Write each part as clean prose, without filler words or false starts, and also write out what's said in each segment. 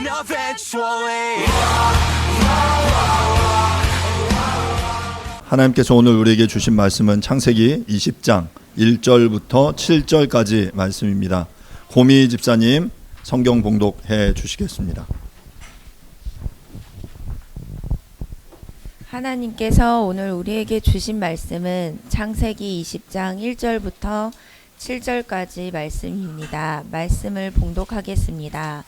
happen eventually. 하나님께서 오늘 우리에게 주신 말씀은 창세기 20장 1절부터 7절까지 말씀입니다. 고미 집사님 성경 봉독해 주시겠습니다. 하나님께서 오늘 우리에게 주신 말씀은 창세기 20장 1절부터 7절까지 말씀입니다. 말씀을 봉독하겠습니다.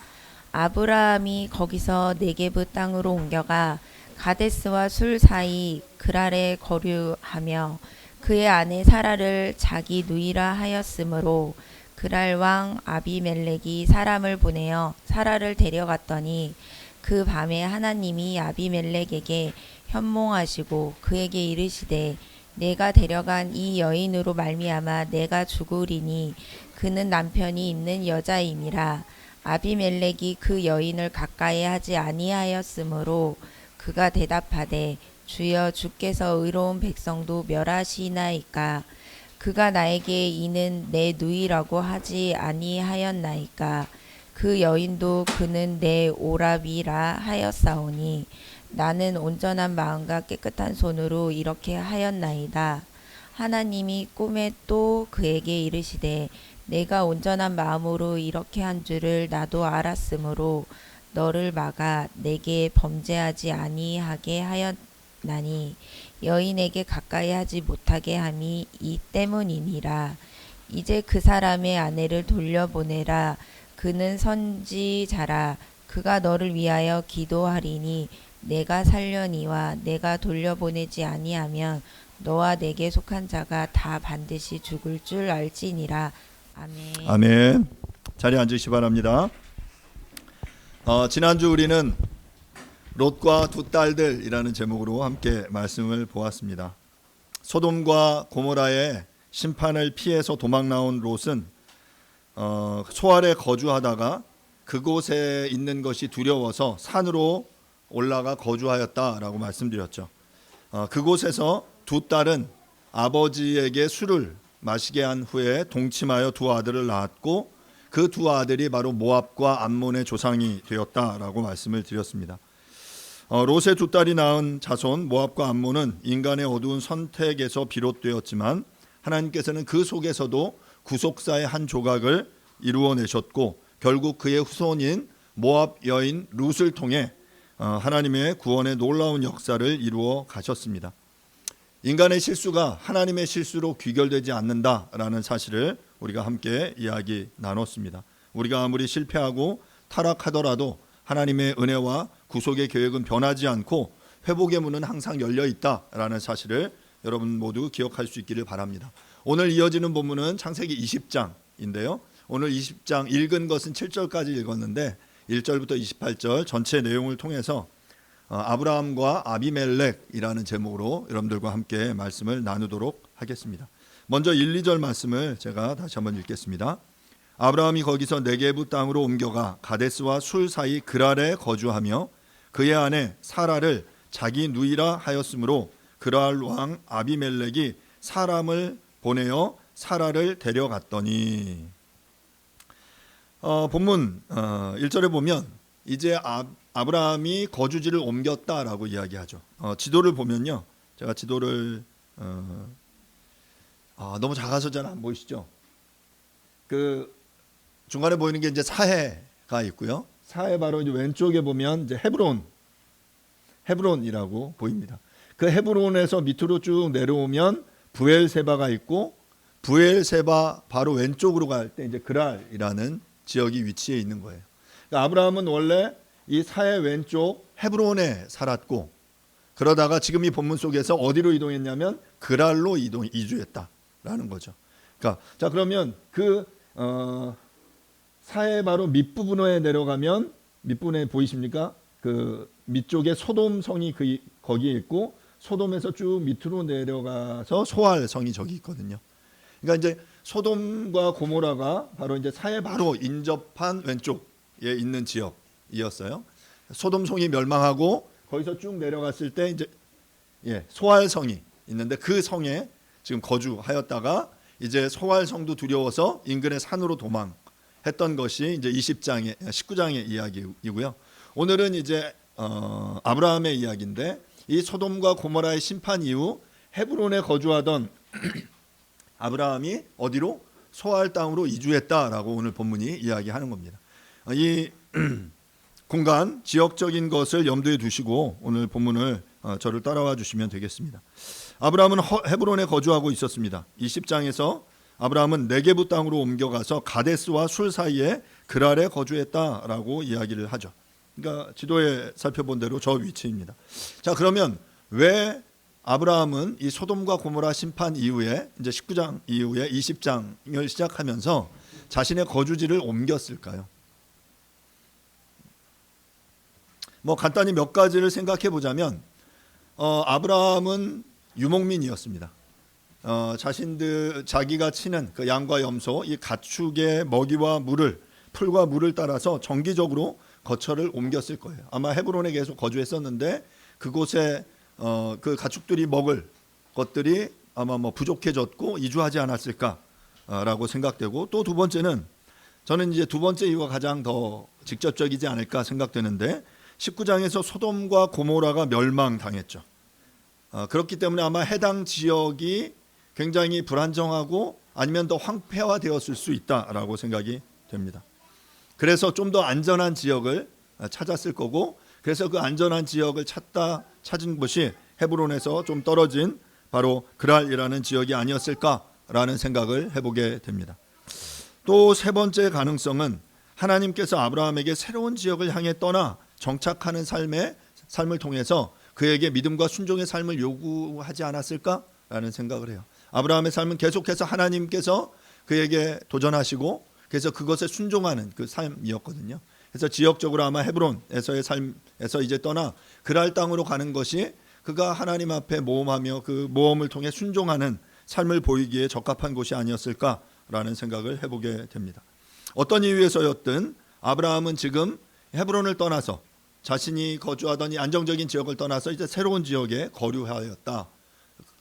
아브라함이 거기서 네게브 땅으로 옮겨가 가데스와 술 사이 그랄에 거류하며 그의 아내 사라를 자기 누이라 하였으므로 그랄 왕 아비멜렉이 사람을 보내어 사라를 데려갔더니 그 밤에 하나님이 아비멜렉에게 현몽하시고 그에게 이르시되 내가 데려간 이 여인으로 말미암아 내가 죽으리니 그는 남편이 있는 여자임이라. 아비멜렉이 그 여인을 가까이 하지 아니하였으므로 그가 대답하되 주여 주께서 의로운 백성도 멸하시나이까. 그가 나에게 이는 내 누이라고 하지 아니하였나이까. 그 여인도 그는 내 오라비라 하였사오니 나는 온전한 마음과 깨끗한 손으로 이렇게 하였나이다. 하나님이 꿈에 또 그에게 이르시되 내가 온전한 마음으로 이렇게 한 줄을 나도 알았으므로 너를 막아 내게 범죄하지 아니하게 하였나니 여인에게 가까이 하지 못하게 함이 이 때문이니라. 이제 그 사람의 아내를 돌려보내라. 그는 선지자라. 그가 너를 위하여 기도하리니 내가 살려니와 내가 돌려보내지 아니하면 너와 내게 속한 자가 다 반드시 죽을 줄 알지니라. 아멘. 아멘. 자리에 앉으시기 바랍니다. 지난주 우리는 롯과 두 딸들이라는 제목으로 함께 말씀을 보았습니다. 소돔과 고모라의 심판을 피해서 도망 나온 롯은 소알에 거주하다가 그곳에 있는 것이 두려워서 산으로 올라가 거주하였다라고 말씀드렸죠. 그곳에서 두 딸은 아버지에게 술을 마시게 한 후에 동침하여 두 아들을 낳았고 그 두 아들이 바로 모압과 암몬의 조상이 되었다라고 말씀을 드렸습니다. 롯의 두 딸이 낳은 자손 모압과 암몬은 인간의 어두운 선택에서 비롯되었지만 하나님께서는 그 속에서도 구속사의 한 조각을 이루어내셨고 결국 그의 후손인 모압 여인 룻을 통해 하나님의 구원의 놀라운 역사를 이루어 가셨습니다. 인간의 실수가 하나님의 실수로 귀결되지 않는다라는 사실을 우리가 함께 이야기 나눴습니다. 우리가 아무리 실패하고 타락하더라도 하나님의 은혜와 구속의 계획은 변하지 않고 회복의 문은 항상 열려 있다라는 사실을 여러분 모두 기억할 수 있기를 바랍니다. 오늘 이어지는 본문은 창세기 20장인데요. 오늘 20장 읽은 것은 7절까지 읽었는데 1절부터 28절 전체 내용을 통해서 아브라함과 아비멜렉이라는 제목으로 여러분들과 함께 말씀을 나누도록 하겠습니다. 먼저 1, 2절 말씀을 제가 다시 한번 읽겠습니다. 아브라함이 거기서 네게부 땅으로 옮겨가 가데스와 술 사이 그랄에 거주하며 그의 아내 사라를 자기 누이라 하였으므로 그랄 왕 아비멜렉이 사람을 보내어 사라를 데려갔더니 본문 1절에 보면 이제 아브라함이 거주지를 옮겼다라고 이야기하죠. 지도를 보면요, 제가 지도를 너무 작아서 잘 안 보이시죠? 그 중간에 보이는 게 이제 사해가 있고요. 사해 바로 이제 왼쪽에 보면 이제 헤브론이라고 보입니다. 그 헤브론에서 밑으로 쭉 내려오면 부엘세바가 있고 부엘세바 바로 왼쪽으로 갈 때 이제 그랄이라는 지역이 위치해 있는 거예요. 그러니까 아브라함은 원래 이 사해 왼쪽 헤브론에 살았고 그러다가 지금 이 본문 속에서 어디로 이동했냐면 그랄로 이주했다라는 거죠. 그러니까 자 그러면 그 사해 바로 밑부분에 내려가면 밑부분에 보이십니까? 그 밑쪽에 소돔 성이 거기에 있고 소돔에서 쭉 밑으로 내려가서 소알 성이 저기 있거든요. 그러니까 이제 소돔과 고모라가 바로 이제 사해 바로 인접한 왼쪽에 있는 지역이었어요. 소돔 성이 멸망하고 거기서 쭉 내려갔을 때 이제 소알 성이 있는데 그 성에 지금 거주하였다가 이제 소알 성도 두려워서 인근의 산으로 도망 했던 것이 이제 19장의 이야기이고요. 오늘은 이제 아브라함의 이야기인데, 이 소돔과 고모라의 심판 이후 헤브론에 거주하던 아브라함이 어디로? 소알 땅으로 이주했다라고 오늘 본문이 이야기하는 겁니다. 이 공간, 지역적인 것을 염두에 두시고 오늘 본문을 저를 따라와 주시면 되겠습니다. 아브라함은 헤브론에 거주하고 있었습니다. 20장에서 아브라함은 네게부 땅으로 옮겨가서 가데스와 술 사이에 그랄에 거주했다라고 이야기를 하죠. 그러니까 지도에 살펴본 대로 저 위치입니다. 자, 그러면 왜 아브라함은 이 소돔과 고모라 심판 이후에 이제 19장 이후에 20장을 시작하면서 자신의 거주지를 옮겼을까요? 뭐 간단히 몇 가지를 생각해 보자면 아브라함은 유목민이었습니다. 자기가 치는 그 양과 염소, 이 가축의 먹이와 물을, 풀과 물을 따라서 정기적으로 거처를 옮겼을 거예요. 아마 헤브론에 계속 거주했었는데 그곳에 그 가축들이 먹을 것들이 아마 뭐 부족해졌고 이주하지 않았을까라고 생각되고, 또 두 번째는 저는 이제 두 번째 이유가 가장 더 직접적이지 않을까 생각되는데, 19장에서 소돔과 고모라가 멸망당했죠. 그렇기 때문에 아마 해당 지역이 굉장히 불안정하고 아니면 더 황폐화되었을 수 있다라고 생각이 됩니다. 그래서 좀 더 안전한 지역을 찾았을 거고, 그래서 그 안전한 지역을 찾은 곳이 헤브론에서 좀 떨어진 바로 그랄이라는 지역이 아니었을까라는 생각을 해보게 됩니다. 또 세 번째 가능성은 하나님께서 아브라함에게 새로운 지역을 향해 떠나 정착하는 삶을 통해서 그에게 믿음과 순종의 삶을 요구하지 않았을까라는 생각을 해요. 아브라함의 삶은 계속해서 하나님께서 그에게 도전하시고 그래서 그것에 순종하는 그 삶이었거든요. 그래서 지역적으로 아마 헤브론에서의 삶에서 이제 떠나 그랄 땅으로 가는 것이 그가 하나님 앞에 모험하며 그 모험을 통해 순종하는 삶을 보이기에 적합한 곳이 아니었을까라는 생각을 해보게 됩니다. 어떤 이유에서였든 아브라함은 지금 헤브론을 떠나서 자신이 거주하던 이 안정적인 지역을 떠나서 이제 새로운 지역에 거류하였다.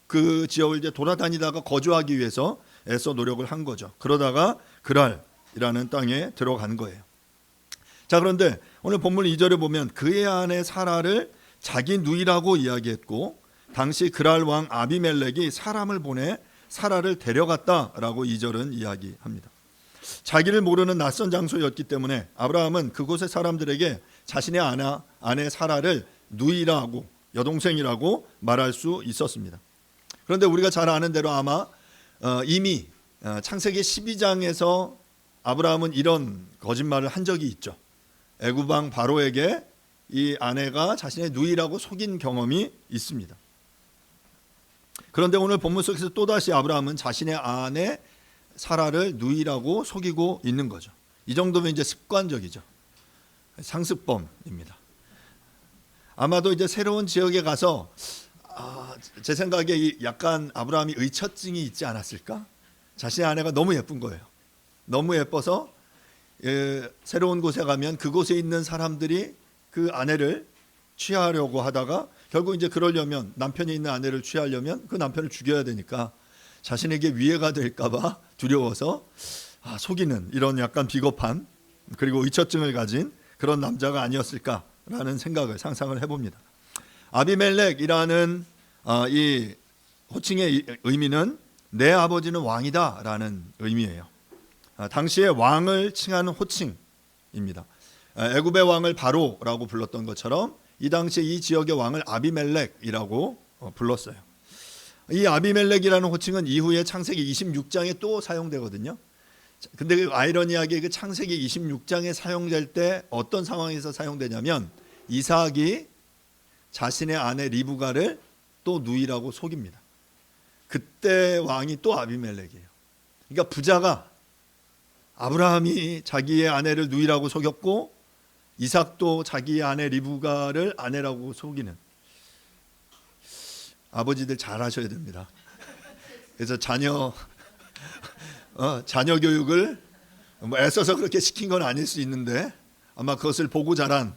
그 지역을 이제 돌아다니다가 거주하기 위해서 애써 노력을 한 거죠. 그러다가 그랄이라는 땅에 들어간 거예요. 자, 그런데 오늘 본문 2절에 보면 그의 아내 사라를 자기 누이라고 이야기했고, 당시 그랄 왕 아비멜렉이 사람을 보내 사라를 데려갔다라고 2절은 이야기합니다. 자기를 모르는 낯선 장소였기 때문에 아브라함은 그곳의 사람들에게 자신의 아내 사라를 누이라고, 여동생이라고 말할 수 있었습니다. 그런데 우리가 잘 아는 대로 아마 이미 창세기 12장에서 아브라함은 이런 거짓말을 한 적이 있죠. 애굽 왕 바로에게 이 아내가 자신의 누이라고 속인 경험이 있습니다. 그런데 오늘 본문 속에서 또다시 아브라함은 자신의 아내 사라를 누이라고 속이고 있는 거죠. 이 정도면 이제 습관적이죠. 상습범입니다. 아마도 이제 새로운 지역에 가서 제 생각에 약간 아브라함이 의처증이 있지 않았을까? 자신의 아내가 너무 예쁜 거예요. 너무 예뻐서 새로운 곳에 가면 그곳에 있는 사람들이 그 아내를 취하려고 하다가 결국 이제 그러려면, 남편이 있는 아내를 취하려면 그 남편을 죽여야 되니까 자신에게 위해가 될까봐 두려워서 속이는 이런 약간 비겁한, 그리고 의처증을 가진 그런 남자가 아니었을까라는 상상을 해봅니다. 아비멜렉이라는 이 호칭의 의미는 내 아버지는 왕이다라는 의미예요. 당시에 왕을 칭하는 호칭입니다. 애굽의 왕을 바로라고 불렀던 것처럼 이 당시에 이 지역의 왕을 아비멜렉이라고 불렀어요. 이 아비멜렉이라는 호칭은 이후에 창세기 26장에 또 사용되거든요. 근데 그 아이러니하게 그 창세기 26장에 사용될 때 어떤 상황에서 사용되냐면, 이삭이 자신의 아내 리브가를 또 누이라고 속입니다. 그때 왕이 또 아비멜렉이에요. 그러니까 부자가, 아브라함이 자기의 아내를 누이라고 속였고 이삭도 자기의 아내 리브가를 아내라고 속이는, 아버지들 잘하셔야 됩니다. 그래서 자녀 교육을 뭐 애써서 그렇게 시킨 건 아닐 수 있는데 아마 그것을 보고 자란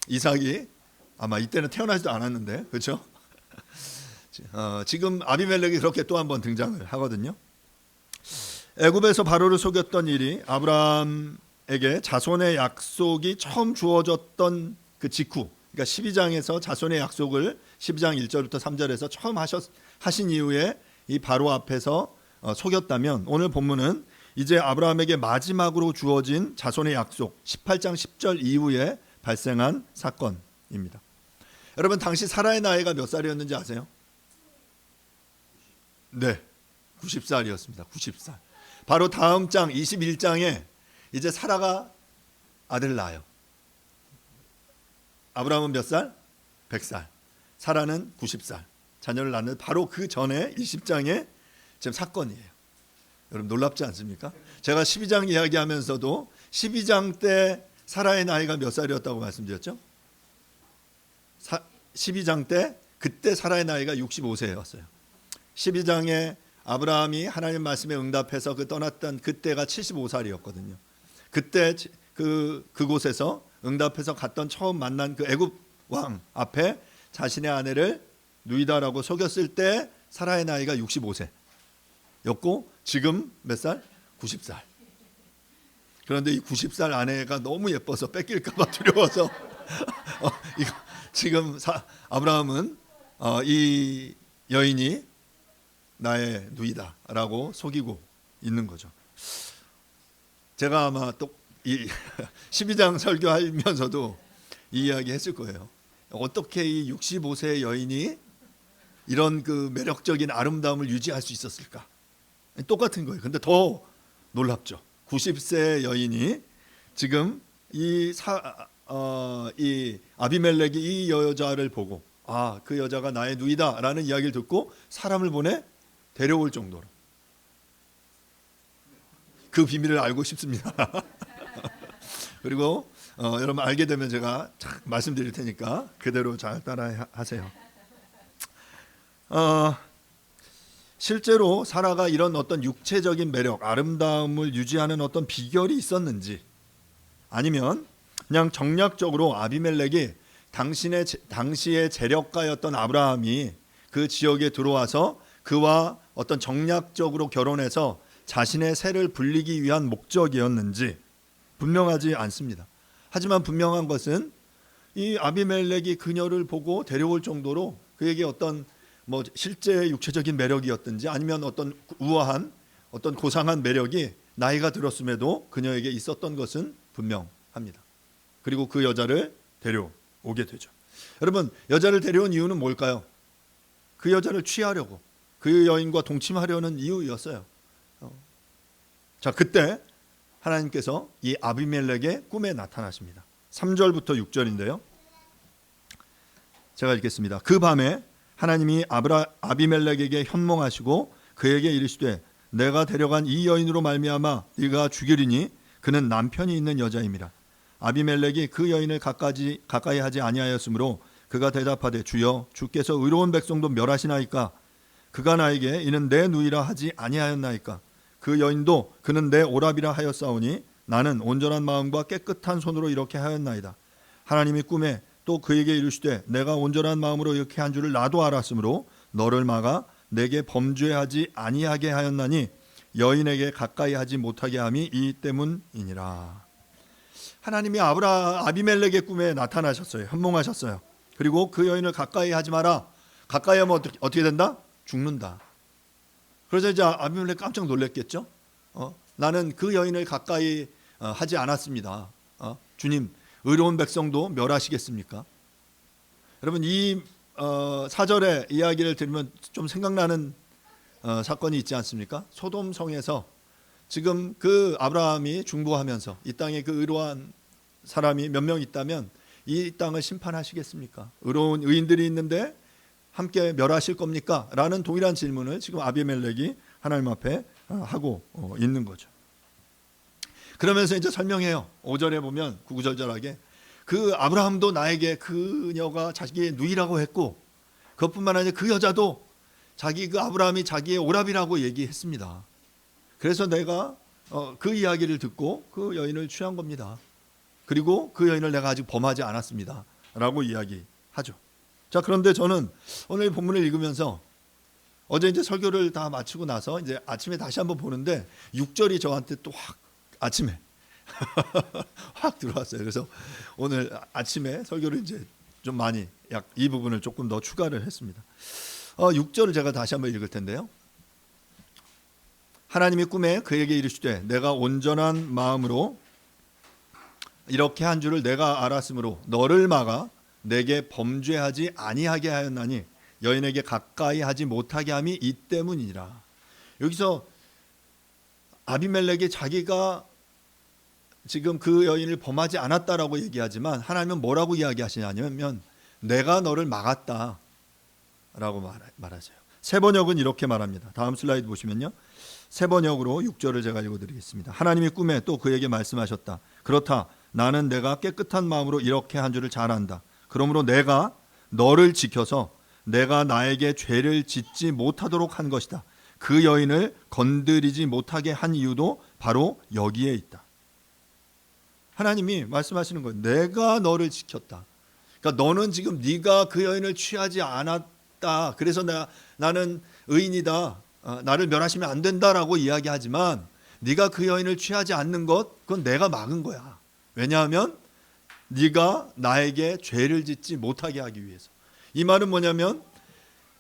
이삭이 아마 이때는 태어나지도 않았는데, 그렇죠? 지금 아비멜렉이 그렇게 또 한 번 등장을 하거든요. 애굽에서 바로를 속였던 일이 아브라함 아브라함에게 자손의 약속이 처음 주어졌던 그 직후, 그러니까 12장에서 자손의 약속을 12장 1절부터 3절에서 처음 하신 이후에 이 바로 앞에서 속였다면, 오늘 본문은 이제 아브라함에게 마지막으로 주어진 자손의 약속 18장 10절 이후에 발생한 사건입니다. 여러분, 당시 사라의 나이가 몇 살이었는지 아세요? 네, 90살이었습니다. 90살. 바로 다음 장 21장에 이제 사라가 아들 낳아요. 아브라함은 몇 살? 100살. 사라는 90살. 자녀를 낳는 바로 그 전에 20장에 지금 사건이에요. 여러분 놀랍지 않습니까? 제가 12장 이야기하면서도 12장 때 사라의 나이가 몇 살이었다고 말씀드렸죠? 12장 때 그때 사라의 나이가 65세였어요. 12장에 아브라함이 하나님 말씀에 응답해서 떠났던 그때가 75살이었거든요. 그때 그곳에서 응답해서 갔던 처음 만난 그 애굽 왕 앞에 자신의 아내를 누이다라고 속였을 때 사라의 나이가 65세였고 지금 몇 살? 90살. 그런데 이 90살 아내가 너무 예뻐서 뺏길까 봐 두려워서 지금 아브라함은 이 여인이 나의 누이다라고 속이고 있는 거죠. 제가 아마 또 이 12장 설교하면서도 이 이야기 했을 거예요. 어떻게 이 65세 여인이 이런 그 매력적인 아름다움을 유지할 수 있었을까? 똑같은 거예요. 근데 더 놀랍죠. 90세 여인이 지금 이 아비멜렉이 이 여자를 보고 그 여자가 나의 누이다라는 이야기를 듣고 사람을 보내 데려올 정도로 그 비밀을 알고 싶습니다. 그리고 여러분 알게 되면 제가 말씀드릴 테니까 그대로 잘 따라 하세요. 실제로 사라가 이런 어떤 육체적인 매력, 아름다움을 유지하는 어떤 비결이 있었는지, 아니면 그냥 정략적으로 아비멜렉이 당시의 재력가였던 아브라함이 그 지역에 들어와서 그와 어떤 정략적으로 결혼해서 자신의 세를 불리기 위한 목적이었는지 분명하지 않습니다. 하지만 분명한 것은 이 아비멜렉이 그녀를 보고 데려올 정도로 그에게 어떤 실제 육체적인 매력이었든지 아니면 어떤 우아한 어떤 고상한 매력이 나이가 들었음에도 그녀에게 있었던 것은 분명합니다. 그리고 그 여자를 데려오게 되죠. 여러분, 여자를 데려온 이유는 뭘까요? 그 여자를 취하려고, 그 여인과 동침하려는 이유였어요. 자, 그때 하나님께서 이 아비멜렉의 꿈에 나타나십니다. 3절부터 6절인데요. 제가 읽겠습니다. 그 밤에 하나님이 아비멜렉에게 현몽하시고 그에게 이르시되 내가 데려간 이 여인으로 말미암아 네가 죽이리니 그는 남편이 있는 여자임이라. 아비멜렉이 그 여인을 가까이 하지 아니하였으므로 그가 대답하되 주여 주께서 의로운 백성도 멸하시나이까. 그가 나에게 이는 내 누이라 하지 아니하였나이까. 그 여인도 그는 내 오라비라 하였사오니 나는 온전한 마음과 깨끗한 손으로 이렇게 하였나이다. 하나님이 꿈에 또 그에게 이르시되 내가 온전한 마음으로 이렇게 한 줄을 나도 알았으므로 너를 막아 내게 범죄하지 아니하게 하였나니 여인에게 가까이 하지 못하게 함이 이 때문이니라. 하나님이 아비멜렉의 꿈에 나타나셨어요. 현몽하셨어요. 그리고 그 여인을 가까이 하지 마라. 가까이 하면 어떻게 된다? 죽는다. 그래서 이제 아비멜렉 깜짝 놀랐겠죠. 나는 그 여인을 가까이 하지 않았습니다. 주님, 의로운 백성도 멸하시겠습니까? 여러분, 이 4절의 이야기를 들으면 좀 생각나는 사건이 있지 않습니까? 소돔 성에서 지금 그 아브라함이 중보하면서 이 땅에 그 의로운 사람이 몇 명 있다면 이 땅을 심판하시겠습니까? 의로운 의인들이 있는데 함께 멸하실 겁니까? 라는 동일한 질문을 지금 아비멜렉이 하나님 앞에 하고 있는 거죠. 그러면서 이제 설명해요. 5절에 보면 구구절절하게 그 아브라함도 나에게 그녀가 자기의 누이라고 했고 그것뿐만 아니라 그 여자도 그 아브라함이 자기의 오라비라고 얘기했습니다. 그래서 내가 그 이야기를 듣고 그 여인을 취한 겁니다. 그리고 그 여인을 내가 아직 범하지 않았습니다. 라고 이야기하죠. 자, 그런데 저는 오늘 본문을 읽으면서 어제 이제 설교를 다 마치고 나서 이제 아침에 다시 한번 보는데 6절이 저한테 또 확 아침에 확 들어왔어요. 그래서 오늘 아침에 설교를 이제 좀 많이 약 이 부분을 조금 더 추가를 했습니다. 6절을 제가 다시 한번 읽을 텐데요. 하나님이 꿈에 그에게 이르시되 내가 온전한 마음으로 이렇게 한 줄을 내가 알았으므로 너를 막아 내게 범죄하지 아니하게 하였나니 여인에게 가까이 하지 못하게 함이 이 때문이니라. 여기서 아비멜렉이 자기가 지금 그 여인을 범하지 않았다라고 얘기하지만 하나님은 뭐라고 이야기하시냐면 내가 너를 막았다라고 말하세요. 세 번역은 이렇게 말합니다. 다음 슬라이드 보시면요. 세 번역으로 6절을 제가 읽어드리겠습니다. 하나님이 꿈에 또 그에게 말씀하셨다. 그렇다. 나는 내가 깨끗한 마음으로 이렇게 한 줄을 잘 안다. 그러므로 내가 너를 지켜서 내가 나에게 죄를 짓지 못하도록 한 것이다. 그 여인을 건드리지 못하게 한 이유도 바로 여기에 있다. 하나님이 말씀하시는 거예요. 내가 너를 지켰다. 그러니까 너는 지금 네가 그 여인을 취하지 않았다. 그래서 나는 의인이다. 나를 멸하시면 안 된다라고 이야기하지만 네가 그 여인을 취하지 않는 것 그건 내가 막은 거야. 왜냐하면 네가 나에게 죄를 짓지 못하게 하기 위해서. 이 말은 뭐냐면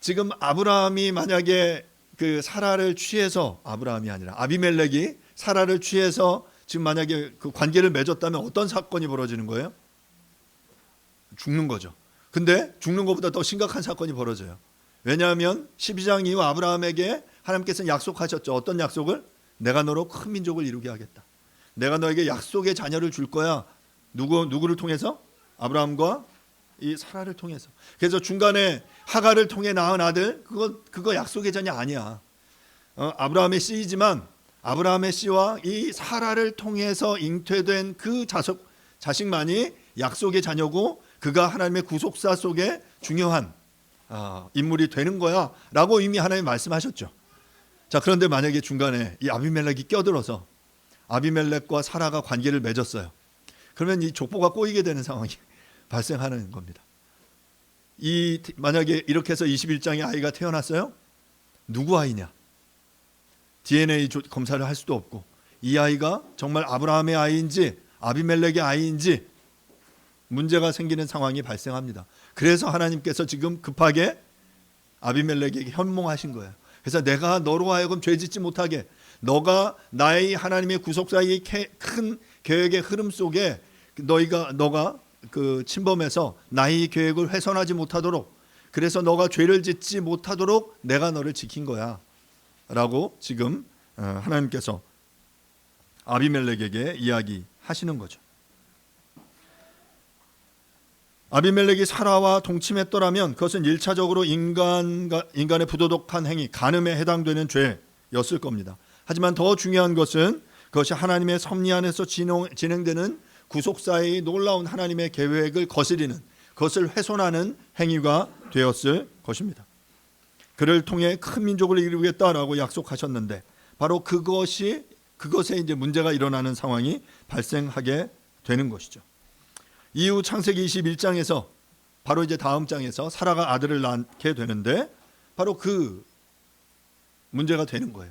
지금 아브라함이 만약에 그 사라를 취해서 아브라함이 아니라 아비멜렉이 사라를 취해서 지금 만약에 그 관계를 맺었다면 어떤 사건이 벌어지는 거예요? 죽는 거죠. 근데 죽는 것보다 더 심각한 사건이 벌어져요. 왜냐하면 12장 이후 아브라함에게 하나님께서는 약속하셨죠. 어떤 약속을? 내가 너로 큰 민족을 이루게 하겠다. 내가 너에게 약속의 자녀를 줄 거야. 누구를 통해서? 아브라함과 이 사라를 통해서. 그래서 중간에 하갈을 통해 낳은 아들 그거 약속의 자녀 아니야. 아브라함의 씨이지만 아브라함의 씨와 이 사라를 통해서 잉태된 그 자식만이 약속의 자녀고 그가 하나님의 구속사 속에 중요한 인물이 되는 거야 라고 이미 하나님 말씀하셨죠. 자, 그런데 만약에 중간에 이 아비멜렉이 껴들어서 아비멜렉과 사라가 관계를 맺었어요. 그러면 이 족보가 꼬이게 되는 상황이 발생하는 겁니다. 만약에 이렇게 해서 21장에 아이가 태어났어요. 누구 아이냐? DNA 검사를 할 수도 없고 이 아이가 정말 아브라함의 아이인지 아비멜렉의 아이인지 문제가 생기는 상황이 발생합니다. 그래서 하나님께서 지금 급하게 아비멜렉에게 현몽하신 거예요. 그래서 내가 너로 하여금 죄짓지 못하게 너가 나의 하나님의 구속사의 큰 계획의 흐름 속에 너가 그 침범해서 나의 계획을 훼손하지 못하도록 그래서 너가 죄를 짓지 못하도록 내가 너를 지킨 거야 라고 지금 하나님께서 아비멜렉에게 이야기하시는 거죠. 아비멜렉이 사라와 동침했더라면 그것은 1차적으로 인간의 부도덕한 행위, 간음에 해당되는 죄였을 겁니다. 하지만 더 중요한 것은 그것이 하나님의 섭리 안에서 진행되는 구속사의 놀라운 하나님의 계획을 거스리는 그것을 훼손하는 행위가 되었을 것입니다. 그를 통해 큰 민족을 이루겠다라고 약속하셨는데 바로 그것에 이제 문제가 일어나는 상황이 발생하게 되는 것이죠. 이후 창세기 21장에서 바로 이제 다음 장에서 사라가 아들을 낳게 되는데 바로 그 문제가 되는 거예요.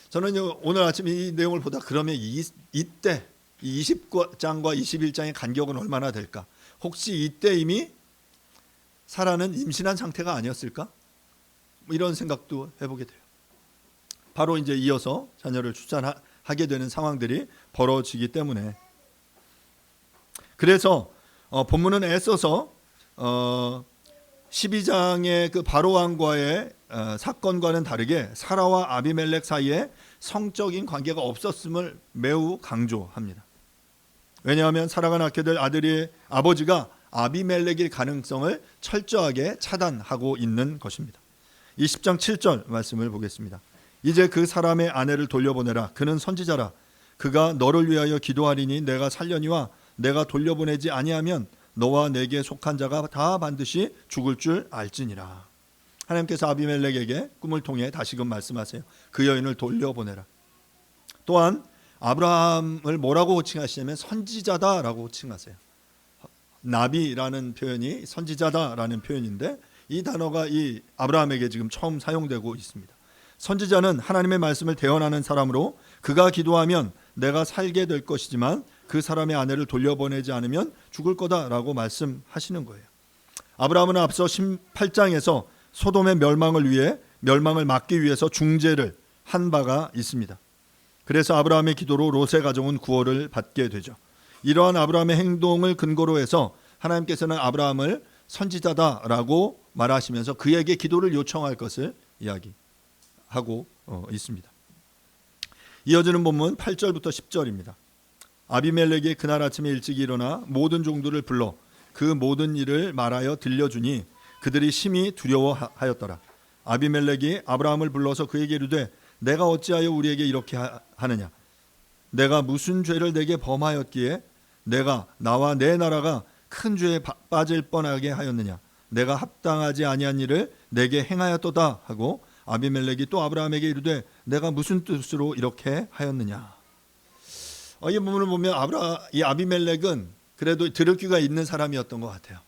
저는 오늘 아침 이 내용을 보다 그러면 이때 20장과 21장의 간격은 얼마나 될까? 혹시 이때 이미 사라는 임신한 상태가 아니었을까? 이런 생각도 해보게 돼요. 바로 이제 이어서 자녀를 출산하게 되는 상황들이 벌어지기 때문에 그래서 본문은 애써서 12장의 그 바로 왕과의 사건과는 다르게 사라와 아비멜렉 사이에 성적인 관계가 없었음을 매우 강조합니다. 왜냐하면 사라가 낳게 될 아들의 아버지가 아비멜렉일 가능성을 철저하게 차단하고 있는 것입니다. 20장 7절 말씀을 보겠습니다. 이제 그 사람의 아내를 돌려보내라. 그는 선지자라. 그가 너를 위하여 기도하리니 내가 살려니와 내가 돌려보내지 아니하면 너와 내게 속한 자가 다 반드시 죽을 줄 알지니라. 하나님께서 아비멜렉에게 꿈을 통해 다시금 말씀하세요. 그 여인을 돌려보내라. 또한 아브라함을 뭐라고 호칭하시냐면 선지자다라고 호칭하세요. 나비라는 표현이 선지자다라는 표현인데 이 단어가 이 아브라함에게 지금 처음 사용되고 있습니다. 선지자는 하나님의 말씀을 대언하는 사람으로 그가 기도하면 내가 살게 될 것이지만 그 사람의 아내를 돌려보내지 않으면 죽을 거다라고 말씀하시는 거예요. 아브라함은 앞서 18장에서 소돔의 멸망을 막기 위해서 중재를 한 바가 있습니다. 그래서 아브라함의 기도로 롯의 가정은 구원을 받게 되죠. 이러한 아브라함의 행동을 근거로 해서 하나님께서는 아브라함을 선지자다라고 말하시면서 그에게 기도를 요청할 것을 이야기하고 있습니다. 이어지는 본문 8절부터 10절입니다. 아비멜렉이 그날 아침에 일찍 일어나 모든 종들을 불러 그 모든 일을 말하여 들려주니 그들이 심히 두려워하였더라. 아비멜렉이 아브라함을 불러서 그에게 이르되 내가 어찌하여 우리에게 이렇게 하느냐? 내가 무슨 죄를 내게 범하였기에 내가 나와 내 나라가 큰 죄에 빠질 뻔하게 하였느냐? 내가 합당하지 아니한 일을 내게 행하였도다 하고 아비멜렉이 또 아브라함에게 이르되 내가 무슨 뜻으로 이렇게 하였느냐? 이 부분을 보면 이 아비멜렉은 그래도 들을 귀가 있는 사람이었던 것 같아요.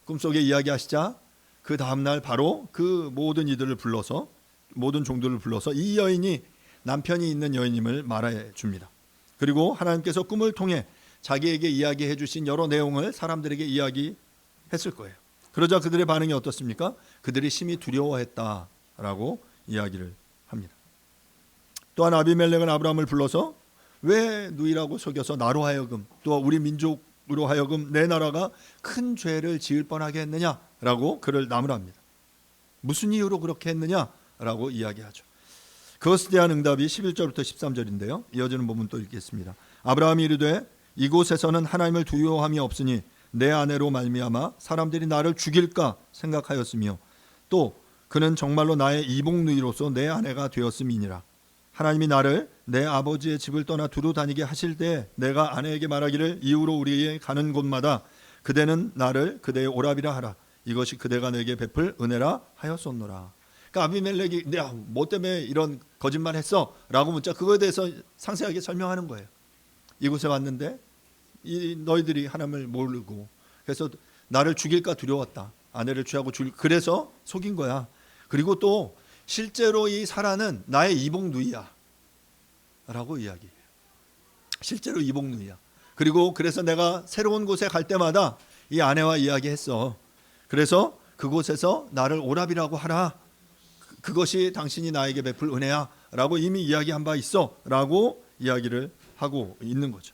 꿈속에 이야기하시자 그 다음날 바로 그 모든 이들을 불러서 모든 종들을 불러서 이 여인이 남편이 있는 여인임을 말해 줍니다. 그리고 하나님께서 꿈을 통해 자기에게 이야기해 주신 여러 내용을 사람들에게 이야기했을 거예요. 그러자 그들의 반응이 어떻습니까? 그들이 심히 두려워했다라고 이야기를 합니다. 또한 아비멜렉은 아브라함을 불러서 왜 누이라고 속여서 나로 하여금 또 우리 민족으로 하여금 내 나라가 큰 죄를 지을 뻔하게 했느냐라고 그를 나무랍니다. 무슨 이유로 그렇게 했느냐라고 이야기하죠. 그것에 대한 응답이 11절부터 13절인데요. 이어지는 부분 또 읽겠습니다. 아브라함이 이르되 이곳에서는 하나님을 두려워함이 없으니 내 아내로 말미암아 사람들이 나를 죽일까 생각하였으며 또 그는 정말로 나의 이복누이로서 내 아내가 되었음이니라. 하나님이 나를 내 아버지의 집을 떠나 두루 다니게 하실 때 내가 아내에게 말하기를 이후로 우리의 가는 곳마다 그대는 나를 그대의 오라비라 하라. 이것이 그대가 내게 베풀 은혜라 하였었노라. 그러니까 아비멜렉이 내가 뭐 때문에 이런 거짓말 했어? 라고 묻자 그거에 대해서 상세하게 설명하는 거예요. 이곳에 왔는데 너희들이 하나님을 모르고 그래서 나를 죽일까 두려웠다. 아내를 취하고 그래서 속인 거야. 그리고 또 실제로 이 사라는 나의 이복누이야 라고 이야기해요. 실제로 이복누이야. 그리고 그래서 내가 새로운 곳에 갈 때마다 이 아내와 이야기했어. 그래서 그곳에서 나를 오라비라고 하라. 그것이 당신이 나에게 베풀 은혜야 라고 이미 이야기한 바 있어 라고 이야기를 하고 있는 거죠.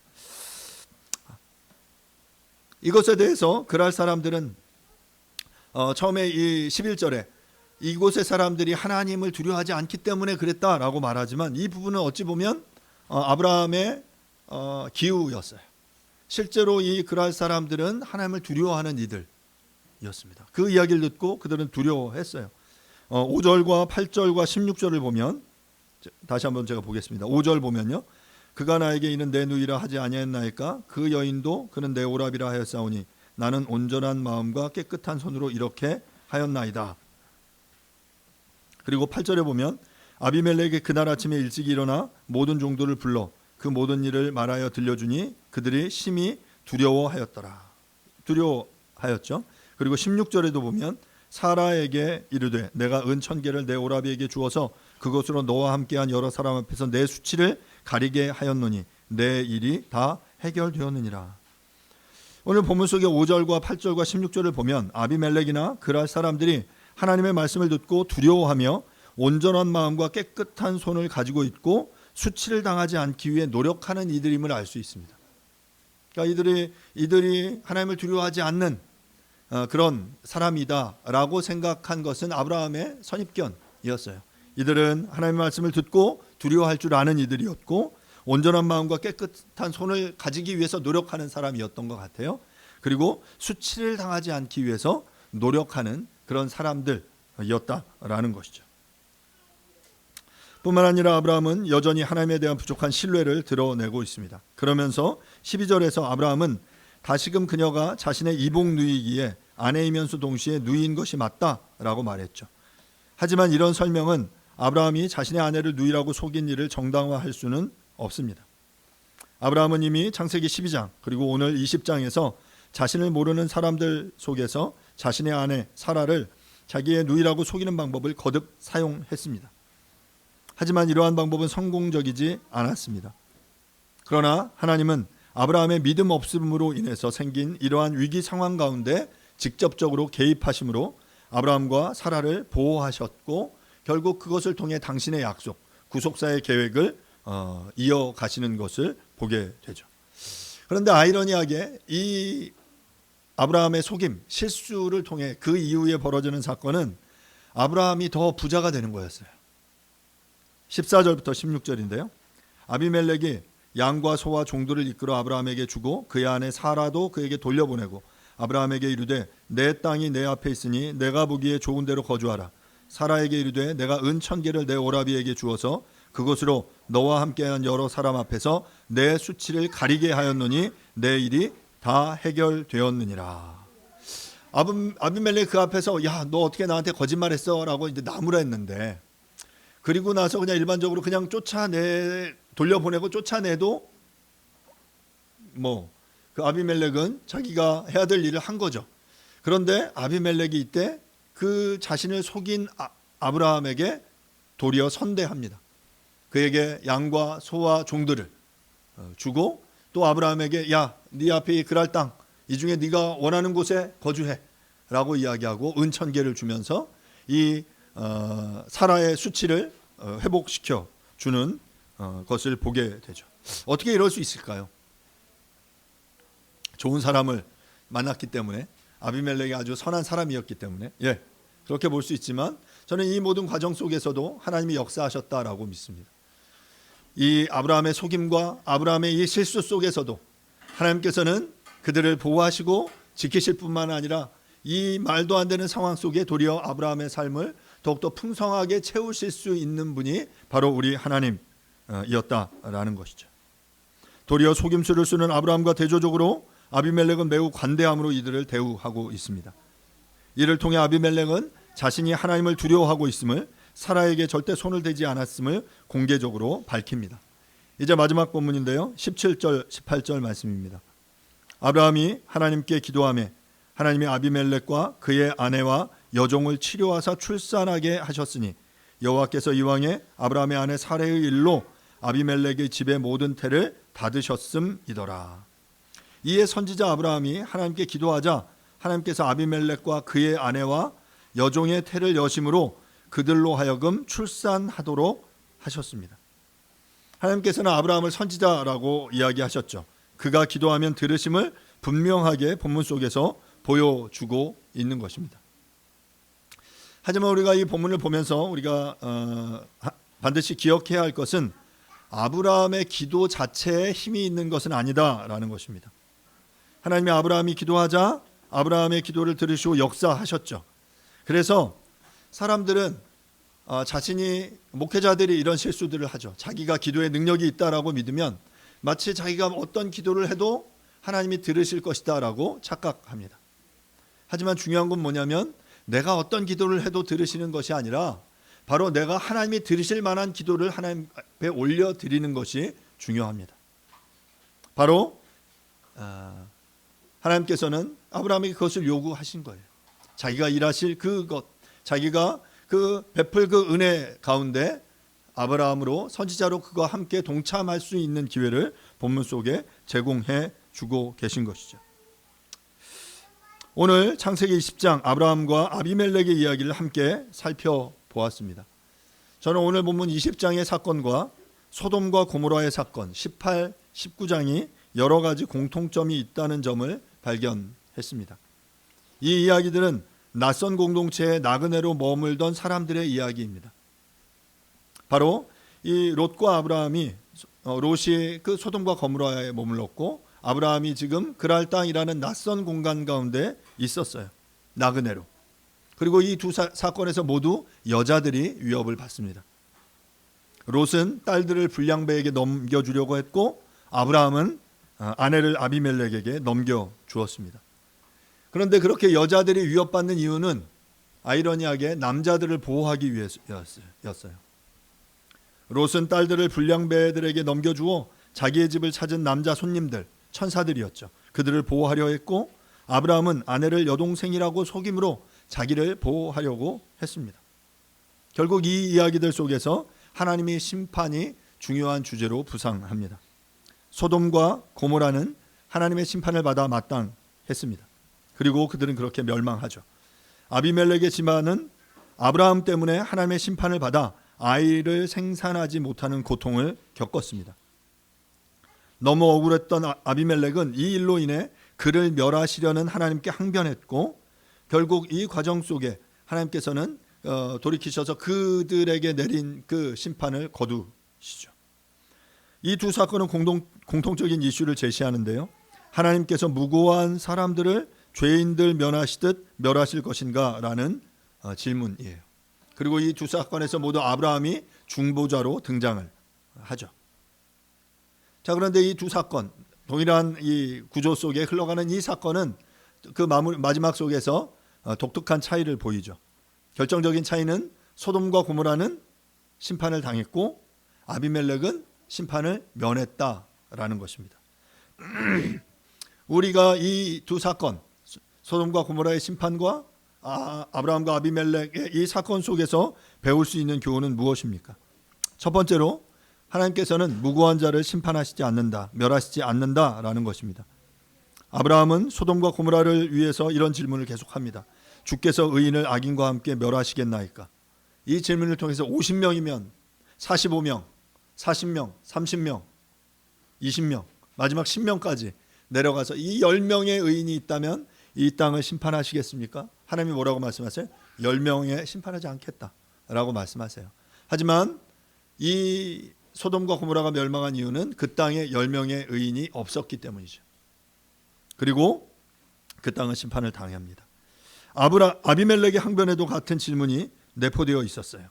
이것에 대해서 그랄 사람들은 처음에 이 11절에 이곳의 사람들이 하나님을 두려워하지 않기 때문에 그랬다라고 말하지만 이 부분은 어찌 보면 아브라함의 기우였어요. 실제로 이 그랄 사람들은 하나님을 두려워하는 이들이었습니다. 그 이야기를 듣고 그들은 두려워했어요. 5절과 8절과 16절을 보면 다시 한번 제가 보겠습니다. 5절 보면요. 그가 나에게 이는 내 누이라 하지 아니하였나이까 그 여인도 그는 내 오라비라 하였사오니 나는 온전한 마음과 깨끗한 손으로 이렇게 하였나이다. 그리고 8절에 보면 아비멜렉이 그날 아침에 일찍 일어나 모든 종들을 불러 그 모든 일을 말하여 들려주니 그들이 심히 두려워하였더라. 두려워하였죠. 그리고 16절에도 보면 사라에게 이르되 내가 은 1000개를 내 오라비에게 주어서 그것으로 너와 함께한 여러 사람 앞에서 내 수치를 가리게 하였노니 내 일이 다 해결되었느니라. 오늘 본문 속의 5절과 8절과 16절을 보면 아비멜렉이나 그랄 사람들이 하나님의 말씀을 듣고 두려워하며 온전한 마음과 깨끗한 손을 가지고 있고 수치를 당하지 않기 위해 노력하는 이들임을 알 수 있습니다. 그러니까 이들이 하나님을 두려워하지 않는 그런 사람이다라고 생각한 것은 아브라함의 선입견이었어요. 이들은 하나님의 말씀을 듣고 두려워할 줄 아는 이들이었고 온전한 마음과 깨끗한 손을 가지기 위해서 노력하는 사람이었던 것 같아요. 그리고 수치를 당하지 않기 위해서 노력하는 그런 사람들이었다라는 것이죠. 뿐만 아니라 아브라함은 여전히 하나님에 대한 부족한 신뢰를 드러내고 있습니다. 그러면서 12절에서 아브라함은 다시금 그녀가 자신의 이복 누이기에 아내이면서 동시에 누이인 것이 맞다라고 말했죠. 하지만 이런 설명은 아브라함이 자신의 아내를 누이라고 속인 일을 정당화할 수는 없습니다. 아브라함은 이미 창세기 12장 그리고 오늘 20장에서 자신을 모르는 사람들 속에서 자신의 아내 사라를 자기의 누이라고 속이는 방법을 거듭 사용했습니다. 하지만 이러한 방법은 성공적이지 않았습니다. 그러나 하나님은 아브라함의 믿음 없음으로 인해서 생긴 이러한 위기 상황 가운데 직접적으로 개입하심으로 아브라함과 사라를 보호하셨고 결국 그것을 통해 당신의 약속, 구속사의 계획을 이어가시는 것을 보게 되죠. 그런데 아이러니하게 이 아브라함의 속임, 실수를 통해 그 이후에 벌어지는 사건은 아브라함이 더 부자가 되는 거였어요. 14절부터 16절인데요. 아비멜렉이 양과 소와 종들을 이끌어 아브라함에게 주고 그의 아내 사라도 그에게 돌려보내고 아브라함에게 이르되 내 땅이 내 앞에 있으니 내가 보기에 좋은 데로 거주하라. 사라에게 이르되 내가 은 1000개를 내 오라비에게 주어서 그것으로 너와 함께한 여러 사람 앞에서 내 수치를 가리게 하였노니 내 일이 다 해결되었느니라. 아비멜렉 그 앞에서 야, 너 어떻게 나한테 거짓말했어? 라고 이제 나무라 했는데, 그리고 나서 그냥 일반적으로 그냥 돌려보내고 쫓아내도 그 아비멜렉은 자기가 해야 될 일을 한 거죠. 그런데 아비멜렉이 이때 그 자신을 속인 아브라함에게 도리어 선대합니다. 그에게 양과 소와 종들을 주고 또 아브라함에게 야, 네 앞에 그랄 땅, 이 중에 네가 원하는 곳에 거주해 라고 이야기하고 은 1000개를 주면서 이 사라의 수치를 회복시켜 주는 것을 보게 되죠. 어떻게 이럴 수 있을까요? 좋은 사람을 만났기 때문에, 아비멜렉이 아주 선한 사람이었기 때문에 그렇게 볼 수 있지만 저는 이 모든 과정 속에서도 하나님이 역사하셨다라고 믿습니다. 이 아브라함의 속임과 아브라함의 이 실수 속에서도 하나님께서는 그들을 보호하시고 지키실 뿐만 아니라 이 말도 안 되는 상황 속에 도리어 아브라함의 삶을 더욱더 풍성하게 채우실 수 있는 분이 바로 우리 하나님이었다라는 것이죠. 도리어 속임수를 쓰는 아브라함과 대조적으로 아비멜렉은 매우 관대함으로 이들을 대우하고 있습니다. 이를 통해 아비멜렉은 자신이 하나님을 두려워하고 있음을, 사라에게 절대 손을 대지 않았음을 공개적으로 밝힙니다. 이제 마지막 본문인데요. 17절 18절 말씀입니다. 아브라함이 하나님께 기도하며 하나님이 아비멜렉과 그의 아내와 여종을 치료하사 출산하게 하셨으니 여호와께서 이왕에 아브라함의 아내 사레의 일로 아비멜렉의 집의 모든 태를 닫으셨음이더라. 이에 선지자 아브라함이 하나님께 기도하자 하나님께서 아비멜렉과 그의 아내와 여종의 태를 여심으로 그들로 하여금 출산하도록 하셨습니다. 하나님께서는 아브라함을 선지자라고 이야기하셨죠. 그가 기도하면 들으심을 분명하게 본문 속에서 보여주고 있는 것입니다. 하지만 우리가 이 본문을 보면서 우리가 반드시 기억해야 할 것은 아브라함의 기도 자체에 힘이 있는 것은 아니다라는 것입니다. 하나님이 아브라함이 기도하자 아브라함의 기도를 들으시고 역사하셨죠. 그래서 사람들은 자신이, 목회자들이 이런 실수들을 하죠. 자기가 기도에 능력이 있다라고 믿으면 마치 자기가 어떤 기도를 해도 하나님이 들으실 것이다 라고 착각합니다. 하지만 중요한 건 뭐냐면 내가 어떤 기도를 해도 들으시는 것이 아니라 바로 내가 하나님이 들으실 만한 기도를 하나님 앞에 올려드리는 것이 중요합니다. 바로 하나님께서는 아브라함에게 그것을 요구하신 거예요. 자기가 일하실 그것, 자기가 그 베풀 그 은혜 가운데 아브라함으로 선지자로 그와 함께 동참할 수 있는 기회를 본문 속에 제공해 주고 계신 것이죠. 오늘 창세기 20장 아브라함과 아비멜렉의 이야기를 함께 살펴보았습니다. 저는 오늘 본문 20장의 사건과 소돔과 고모라의 사건 18, 19장이 여러 가지 공통점이 있다는 점을 발견했습니다. 이 이야기들은 낯선 공동체의 나그네로 머물던 사람들의 이야기입니다. 바로 이 롯과 아브라함이, 롯이 그 소돔과 고모라에 머물렀고 아브라함이 지금 그랄 땅이라는 낯선 공간 가운데 있었어요. 나그네로. 그리고 이 두 사건에서 모두 여자들이 위협을 받습니다. 롯은 딸들을 불량배에게 넘겨주려고 했고 아브라함은 아내를 아비멜렉에게 넘겨주었습니다. 그런데 그렇게 여자들이 위협받는 이유는 아이러니하게 남자들을 보호하기 위해서였어요. 롯은 딸들을 불량배들에게 넘겨주어 자기의 집을 찾은 남자 손님들, 천사들이었죠. 그들을 보호하려 했고 아브라함은 아내를 여동생이라고 속임으로 자기를 보호하려고 했습니다. 결국 이 이야기들 속에서 하나님의 심판이 중요한 주제로 부상합니다. 소돔과 고모라는 하나님의 심판을 받아 마땅했습니다. 그리고 그들은 그렇게 멸망하죠. 아비멜렉의 집안은 아브라함 때문에 하나님의 심판을 받아 아이를 생산하지 못하는 고통을 겪었습니다. 너무 억울했던 아비멜렉은 이 일로 인해 그를 멸하시려는 하나님께 항변했고, 결국 이 과정 속에 하나님께서는 돌이키셔서 그들에게 내린 그 심판을 거두시죠. 이 두 사건은 공통적인 이슈를 제시하는데요. 하나님께서 무고한 사람들을 죄인들 면하시듯 멸하실 것인가 라는 질문이에요. 그리고 이 두 사건에서 모두 아브라함이 중보자로 등장을 하죠. 자, 그런데 이 두 사건, 동일한 이 구조 속에 흘러가는 이 사건은 그 마지막 속에서 독특한 차이를 보이죠. 결정적인 차이는 소돔과 고모라는 심판을 당했고 아비멜렉은 심판을 면했다라는 것입니다. 우리가 이 두 사건, 소돔과 고모라의 심판과 아브라함과 아비멜렉의 이 사건 속에서 배울 수 있는 교훈은 무엇입니까? 첫 번째로 하나님께서는 무고한 자를 심판하시지 않는다, 멸하시지 않는다라는 것입니다. 아브라함은 소돔과 고모라를 위해서 이런 질문을 계속합니다. 주께서 의인을 악인과 함께 멸하시겠나이까? 이 질문을 통해서 50명이면 45명, 40명, 30명, 20명, 마지막 10명까지 내려가서 이 10명의 의인이 있다면 이 땅을 심판하시겠습니까? 하나님이 뭐라고 말씀하세요? 10명에 심판하지 않겠다라고 말씀하세요. 하지만 이 소돔과 고모라가 멸망한 이유는 그 땅에 10명의 의인이 없었기 때문이죠. 그리고 그 땅은 심판을 당합니다. 아비멜렉의 항변에도 같은 질문이 내포되어 있었어요.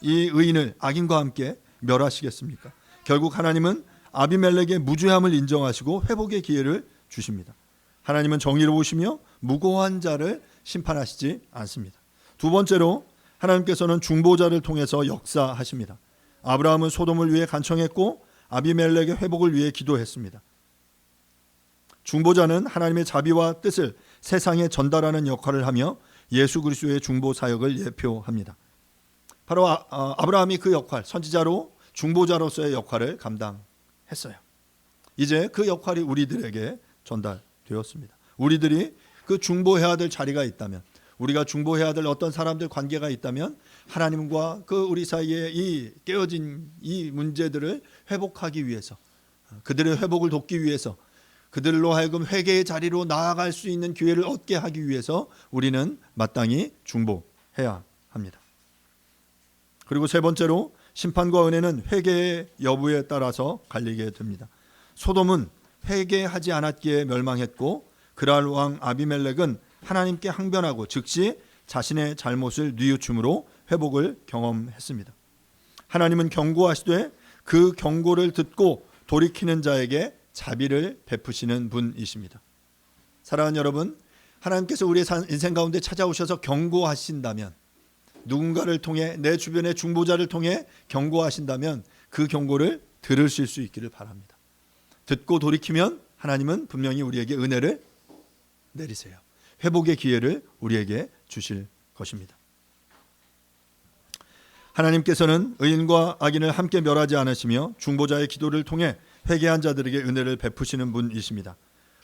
이 의인을 악인과 함께 멸하시겠습니까? 결국 하나님은 아비멜렉의 무죄함을 인정하시고 회복의 기회를 주십니다. 하나님은 정의로우시며 무고한 자를 심판하시지 않습니다. 두 번째로 하나님께서는 중보자를 통해서 역사하십니다. 아브라함은 소돔을 위해 간청했고 아비멜렉의 회복을 위해 기도했습니다. 중보자는 하나님의 자비와 뜻을 세상에 전달하는 역할을 하며 예수 그리스도의 중보 사역을 예표합니다. 바로 아브라함이 그 역할, 선지자로 중보자로서의 역할을 감당했어요. 이제 그 역할이 우리들에게 전달되었습니다. 우리들이 그 중보해야 될 자리가 있다면, 우리가 중보해야 될 어떤 사람들 관계가 있다면 하나님과 그 우리 사이에 이 깨어진 이 문제들을 회복하기 위해서, 그들의 회복을 돕기 위해서, 그들로 하여금 회개의 자리로 나아갈 수 있는 기회를 얻게 하기 위해서 우리는 마땅히 중보해야 합니다. 그리고 세 번째로 심판과 은혜는 회개의 여부에 따라서 갈리게 됩니다. 소돔은 회개하지 않았기에 멸망했고 그랄 왕 아비멜렉은 하나님께 항변하고 즉시 자신의 잘못을 뉘우침으로 회복을 경험했습니다. 하나님은 경고하시되 그 경고를 듣고 돌이키는 자에게 자비를 베푸시는 분이십니다. 사랑하는 여러분, 하나님께서 우리의 인생 가운데 찾아오셔서 경고하신다면, 누군가를 통해 내 주변의 중보자를 통해 경고하신다면 그 경고를 들으실 수 있기를 바랍니다. 듣고 돌이키면 하나님은 분명히 우리에게 은혜를 내리세요. 회복의 기회를 우리에게 주실 것입니다. 하나님께서는 의인과 악인을 함께 멸하지 않으시며 중보자의 기도를 통해 회개한 자들에게 은혜를 베푸시는 분이십니다.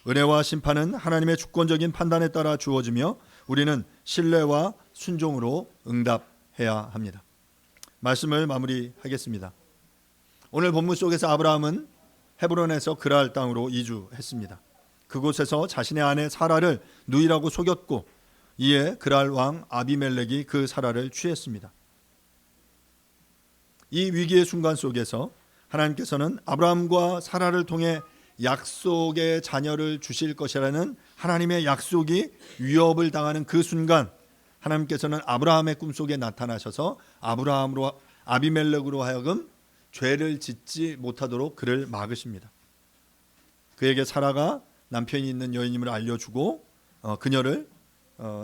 은혜와 심판은 하나님의 주권적인 판단에 따라 주어지며 우리는 신뢰와 순종으로 응답해야 합니다. 말씀을 마무리하겠습니다. 오늘 본문 속에서 아브라함은 헤브론에서 그랄 땅으로 이주했습니다. 그곳에서 자신의 아내 사라를 누이라고 속였고 이에 그랄 왕 아비멜렉이 그 사라를 취했습니다. 이 위기의 순간 속에서 하나님께서는 아브라함과 사라를 통해 약속의 자녀를 주실 것이라는 하나님의 약속이 위협을 당하는 그 순간 하나님께서는 아브라함의 꿈속에 나타나셔서 아비멜렉으로 하여금 죄를 짓지 못하도록 그를 막으십니다. 그에게 사라가 남편이 있는 여인임을 알려주고 그녀를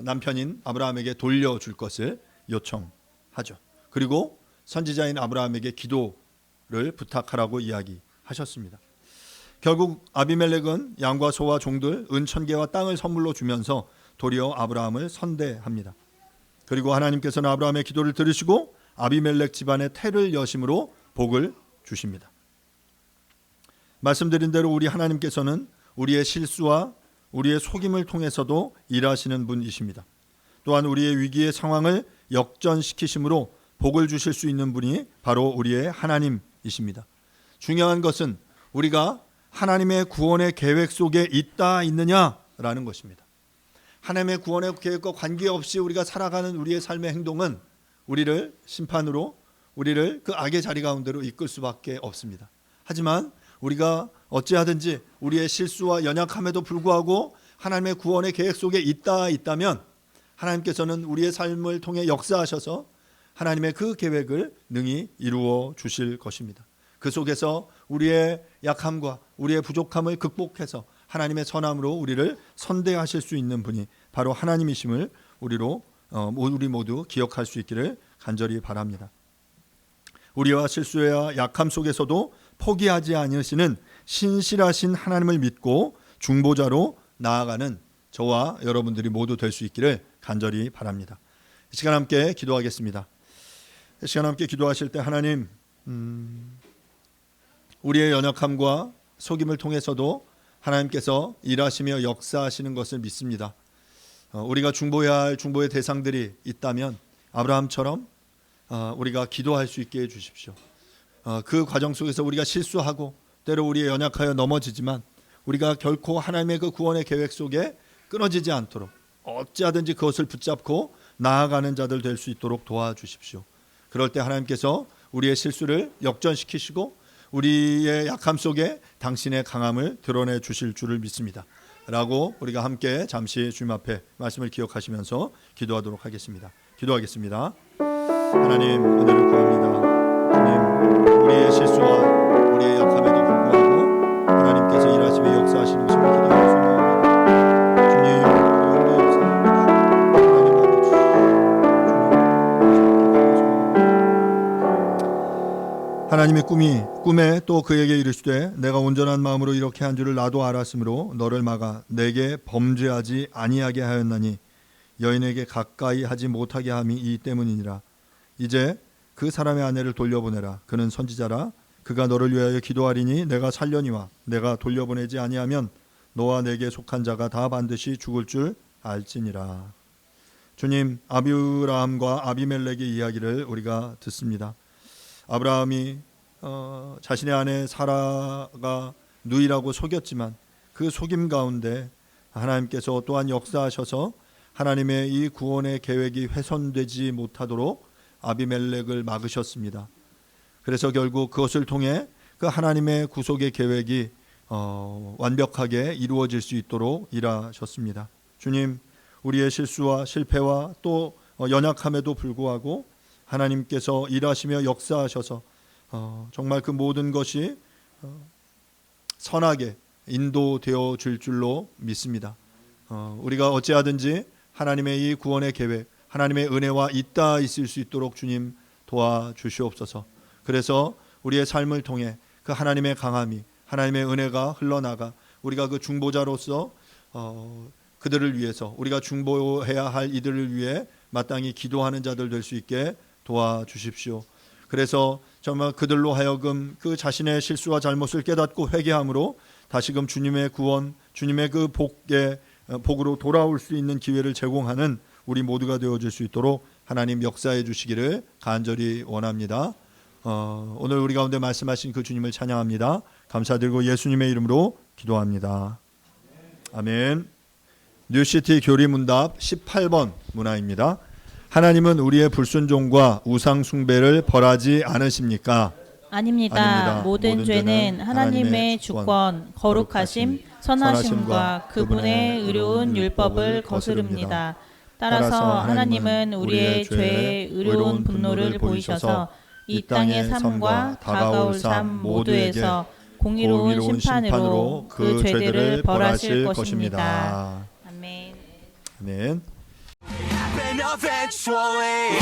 남편인 아브라함에게 돌려줄 것을 요청하죠. 그리고 선지자인 아브라함에게 기도를 부탁하라고 이야기하셨습니다. 결국 아비멜렉은 양과 소와 종들, 은 1000개와 땅을 선물로 주면서 도리어 아브라함을 선대합니다. 그리고 하나님께서는 아브라함의 기도를 들으시고 아비멜렉 집안의 태를 여심으로 복을 주십니다. 말씀드린 대로 우리 하나님께서는 우리의 실수와 우리의 속임을 통해서도 일하시는 분이십니다. 또한 우리의 위기의 상황을 역전시키심으로 복을 주실 수 있는 분이 바로 우리의 하나님이십니다. 중요한 것은 우리가 하나님의 구원의 계획 속에 있다 있느냐라는 것입니다. 하나님의 구원의 계획과 관계없이 우리가 살아가는 우리의 삶의 행동은 우리를 심판으로, 우리를 그 악의 자리 가운데로 이끌 수밖에 없습니다. 하지만 우리가 어찌하든지 우리의 실수와 연약함에도 불구하고 하나님의 구원의 계획 속에 있다면 하나님께서는 우리의 삶을 통해 역사하셔서 하나님의 그 계획을 능히 이루어 주실 것입니다. 그 속에서 우리의 약함과 우리의 부족함을 극복해서 하나님의 선함으로 우리를 선대하실 수 있는 분이 바로 하나님이심을 우리 모두 기억할 수 있기를 간절히 바랍니다. 우리와 실수와 약함 속에서도 포기하지 않으시는 신실하신 하나님을 믿고 중보자로 나아가는 저와 여러분들이 모두 될 수 있기를 간절히 바랍니다. 이 시간 함께 기도하겠습니다. 이 시간 함께 기도하실 때 하나님, 우리의 연약함과 속임을 통해서도 하나님께서 일하시며 역사하시는 것을 믿습니다. 우리가 중보해야 할 중보의 대상들이 있다면 아브라함처럼 우리가 기도할 수 있게 해주십시오. 그 과정 속에서 우리가 실수하고 때로 우리의 연약하여 넘어지지만 우리가 결코 하나님의 그 구원의 계획 속에 끊어지지 않도록 어찌하든지 그것을 붙잡고 나아가는 자들 될 수 있도록 도와주십시오. 그럴 때 하나님께서 우리의 실수를 역전시키시고 우리의 약함 속에 당신의 강함을 드러내 주실 줄을 믿습니다. 라고 우리가 함께 잠시 주님 앞에 말씀을 기억하시면서 기도하도록 하겠습니다. 기도하겠습니다. 하나님, 은혜를 구합니다. 주님, 우리의 실수와 우리의 약함에도 불구하고 하나님께서 일하시며 역사하시는 것을 기도하겠습니다. 주님, 하나님의 꿈에 또 그에게 이르시되 내가 온전한 마음으로 이렇게 한 줄을 나도 알았으므로 너를 막아 내게 범죄하지 아니하게 하였나니 여인에게 가까이 하지 못하게 함이 이 때문이니라. 이제 그 사람의 아내를 돌려보내라. 그는 선지자라. 그가 너를 위하여 기도하리니 내가 살려니와 내가 돌려보내지 아니하면 너와 내게 속한 자가 다 반드시 죽을 줄 알지니라. 주님, 아브라함과 아비멜렉의 이야기를 우리가 듣습니다. 아브라함이 자신의 아내 사라가 누이라고 속였지만 그 속임 가운데 하나님께서 또한 역사하셔서 하나님의 이 구원의 계획이 훼손되지 못하도록 아비멜렉을 막으셨습니다. 그래서 결국 그것을 통해 그 하나님의 구속의 계획이 완벽하게 이루어질 수 있도록 일하셨습니다. 주님, 우리의 실수와 실패와 또 연약함에도 불구하고 하나님께서 일하시며 역사하셔서 정말 그 모든 것이 선하게 인도되어 줄 줄로 믿습니다. 우리가 어찌하든지 하나님의 이 구원의 계획, 하나님의 은혜와 있다 있을 수 있도록 주님 도와주시옵소서. 그래서 우리의 삶을 통해 그 하나님의 강함이, 하나님의 은혜가 흘러나가 우리가 그 중보자로서 그들을 위해서, 우리가 중보해야 할 이들을 위해 마땅히 기도하는 자들 될 수 있게 도와주십시오. 그래서 정말 그들로 하여금 그 자신의 실수와 잘못을 깨닫고 회개함으로 다시금 주님의 구원, 주님의 그 복으로 돌아올 수 있는 기회를 제공하는 우리 모두가 되어줄 수 있도록 하나님 역사해 주시기를 간절히 원합니다. 오늘 우리 가운데 말씀하신 그 주님을 찬양합니다. 감사드리고 예수님의 이름으로 기도합니다. 아멘. 뉴시티 교리문답 18번 문화입니다. 하나님은 우리의 불순종과 우상 숭배를 벌하지 않으십니까? 아닙니다. 모든 죄는 하나님의 주권, 거룩하심, 선하심과 그분의 의로운 율법을 거스릅니다. 따라서 하나님은 우리의 죄에 의로운 분노를 보이셔서 이 땅의 삶과 다가올 삶 모두에서 공의로운 심판으로 그 죄들을 벌하실 것입니다. 아멘. 아멘. happen eventually.